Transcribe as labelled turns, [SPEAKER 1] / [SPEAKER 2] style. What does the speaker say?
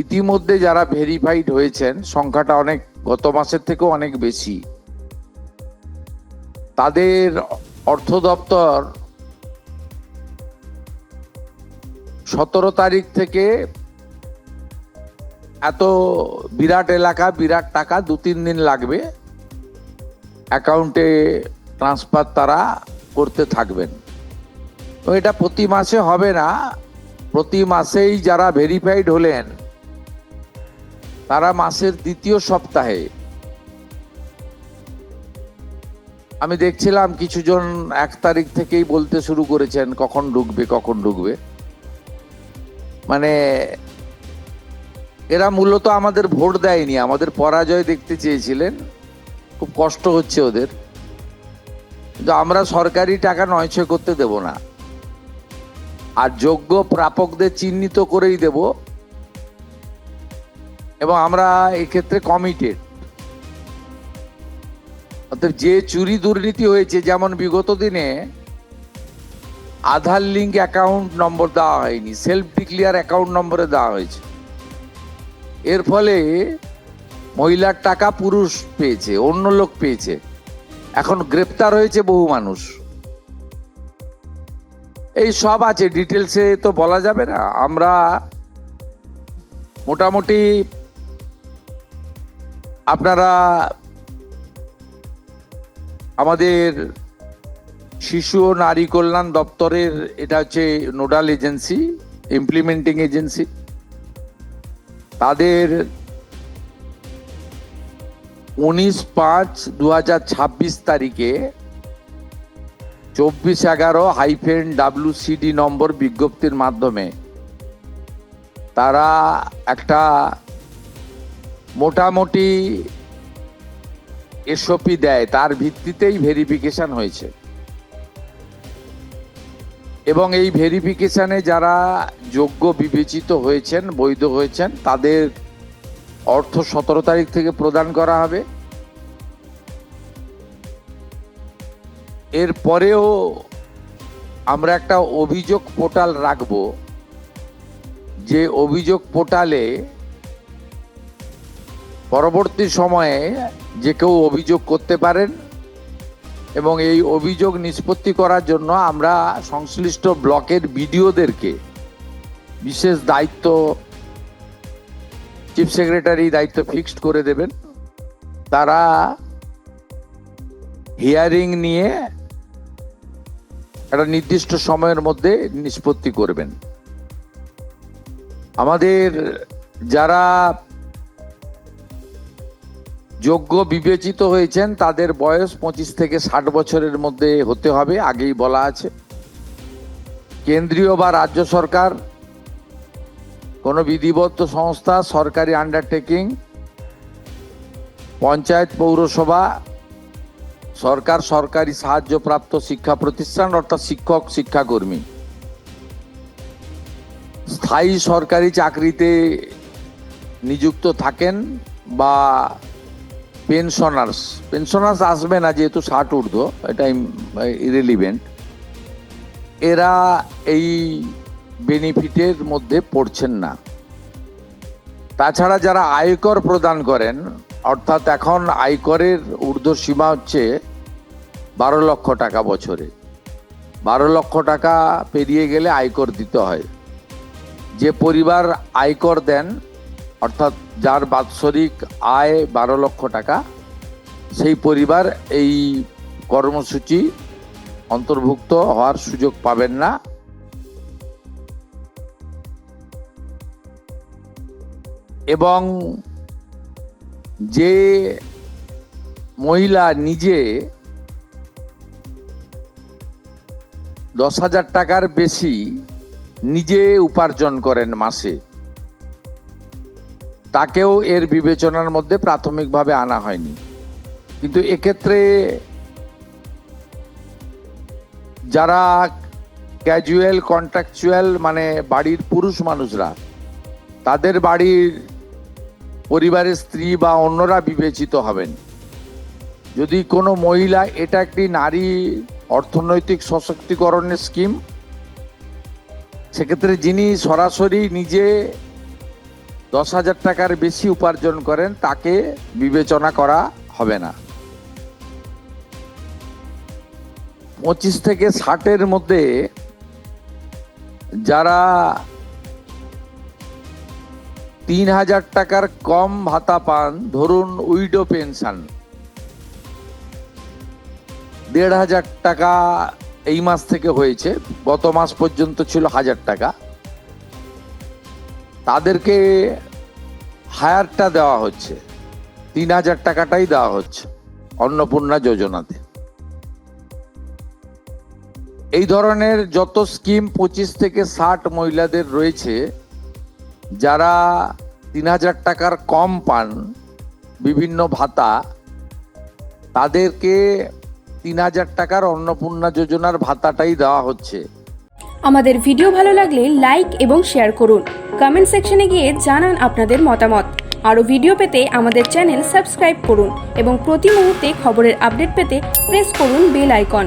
[SPEAKER 1] ইতিমধ্যে যারা ভেরিফাইড হয়েছেন সংখ্যাটা অনেক গত মাসের থেকেও অনেক বেশি। তাদের অর্থ দপ্তর 17 তারিখ থেকে এত বিরাট এলাকা বিরাট টাকা 2-3 দিন লাগবে অ্যাকাউন্টে ট্রান্সফার তারা করতে থাকবেন। তো এটা প্রতি মাসে হবে না, প্রতি মাসেই যারা ভেরিফাইড হলেন তারা মাসের দ্বিতীয় সপ্তাহে, আমি দেখছিলাম কিছুজন 1 তারিখ থেকেই বলতে শুরু করেছেন কখন ঢুকবে কখন ঢুকবে। মানে এরা মূলত আমাদের ভোট দেয়নি, আমাদের পরাজয় দেখতে চেয়েছিলেন, খুব কষ্ট হচ্ছে ওদের। কিন্তু আমরা সরকারি টাকা নয়ছয় করতে দেব না, আর যোগ্য প্রাপকদের চিহ্নিত করেই দেব, এবং আমরা এক্ষেত্রে কমিটেড। অর্থাৎ যে চুরি দুর্নীতি হয়েছে, যেমন বিগত দিনে আধার লিঙ্ক অ্যাকাউন্ট নম্বর দেওয়া হয়নি, সেলফ ডিক্লিয়ার অ্যাকাউন্ট নম্বরে দেওয়া হয়েছে, এর ফলে মহিলার টাকা পুরুষ পেয়েছে, অন্য লোক পেয়েছে, এখন গ্রেপ্তার হয়েছে বহু মানুষ। এই সব আছে, ডিটেলসে তো বলা যাবে না। আমরা মোটামুটি আপনারা আমাদের শিশু ও নারী কল্যাণ দপ্তরের, এটা হচ্ছে নোডাল এজেন্সি, ইমপ্লিমেন্টিং এজেন্সি, তাদের 19/5/2026 তারিখে 2411-WCD নম্বর বিজ্ঞপ্তির মাধ্যমে তারা একটা মোটামুটি এসওপি দেয়, তার ভিত্তিতেই ভেরিফিকেশন হয়েছে। এবং এই ভেরিফিকেশনে যারা যোগ্য বিবেচিত হয়েছেন, বৈধ হয়েছেন, তাদের অর্থ 17 তারিখ থেকে প্রদান করা হবে। এরপরেও আমরা একটা অভিযোগ পোর্টাল রাখব, যে অভিযোগ পোর্টালে পরবর্তী সময়ে যে কেউ অভিযোগ করতে পারেন, এবং এই অভিযোগ নিষ্পত্তি করার জন্য আমরা সংশ্লিষ্ট ব্লকের বিডিওদেরকে বিশেষ দায়িত্ব, চিফ সেক্রেটারি দায়িত্ব ফিক্সড করে দেবেন। তারা হিয়ারিং নিয়ে একটা নির্দিষ্ট সময়ের মধ্যে নিষ্পত্তি করবেন। আমাদের যারা যোগ্য বিবেচিত হয়েছেন তাদের বয়স 25 থেকে 60 বছরের মধ্যে হতে হবে, আগেই বলা আছে। কেন্দ্রীয় বা রাজ্য সরকার, কোনো বিধিবদ্ধ সংস্থা, সরকারি আন্ডারটেকিং, পঞ্চায়েত, পৌরসভা, সরকার, সরকারি সাহায্যপ্রাপ্ত শিক্ষা প্রতিষ্ঠান অর্থাৎ শিক্ষক, শিক্ষাকর্মী, স্থায়ী সরকারি চাকরিতে নিযুক্ত থাকেন, বা পেনশনার্স আসবে না যেহেতু 60 ঊর্ধ্ব, এটা ইরেলিভেন্ট, এরা এই বেনিফিটের মধ্যে পড়ছেন না। তাছাড়া যারা আয়কর প্রদান করেন, অর্থাৎ এখন আয়করের ঊর্ধ্ব সীমা হচ্ছে 12 লক্ষ টাকা বছরে, 12 লক্ষ টাকা পেরিয়ে গেলে আয়কর দিতে হয়। যে পরিবার আয়কর দেন, অর্থাৎ যার বাৎসরিক আয় 12 লক্ষ টাকা, সেই পরিবার এই কর্মসূচি অন্তর্ভুক্ত হওয়ার সুযোগ পাবেন না। এবং যে মহিলা নিজে 10,000 টাকার বেশি নিজে উপার্জন করেন মাসে, তাকেও এর বিবেচনার মধ্যে প্রাথমিকভাবে আনা হয়নি। কিন্তু এক্ষেত্রে যারা ক্যাজুয়াল, কন্ট্রাকচুয়াল, মানে বাড়ির পুরুষ মানুষরা, তাদের বাড়ির পরিবারের স্ত্রী বা অন্যরা বিবেচিত হবেন। যদি কোনো মহিলা, এটা একটি নারী অর্থনৈতিক সশক্তিকরণের স্কিম, সেক্ষেত্রে যিনি সরাসরি নিজে 10,000 টাকার বেশি উপার্জন করেন তাকে বিবেচনা করা হবে না। 25 থেকে 60-এর মধ্যে যারা 3,000 টাকার কম ভাতা পান, ধরুন উইডো পেনশন 1,500 টাকা এই মাস থেকে হয়েছে, গত মাস পর্যন্ত ছিল 1,000 টাকা, তাদেরকে হায়ারটা দেওয়া হচ্ছে, 3,000 টাকাটাই দেওয়া হচ্ছে অন্নপূর্ণা যোজনাতে। এই ধরনের যত স্কিম 25 থেকে 60 মহিলাদের রয়েছে, যারা 3,000 টাকার কম পান বিভিন্ন ভাতা, তাদেরকে 3,000 টাকার অন্নপূর্ণা যোজনার ভাতাটাই দেওয়া হচ্ছে।
[SPEAKER 2] আমাদের ভিডিও ভালো লাগলে লাইক এবং শেয়ার করুন। কমেন্ট সেকশনে গিয়ে জানান আপনাদের মতামত। আরও ভিডিও পেতে আমাদের চ্যানেল সাবস্ক্রাইব করুন এবং প্রতি মুহূর্তে খবরের আপডেট পেতে প্রেস করুন বেল আইকন।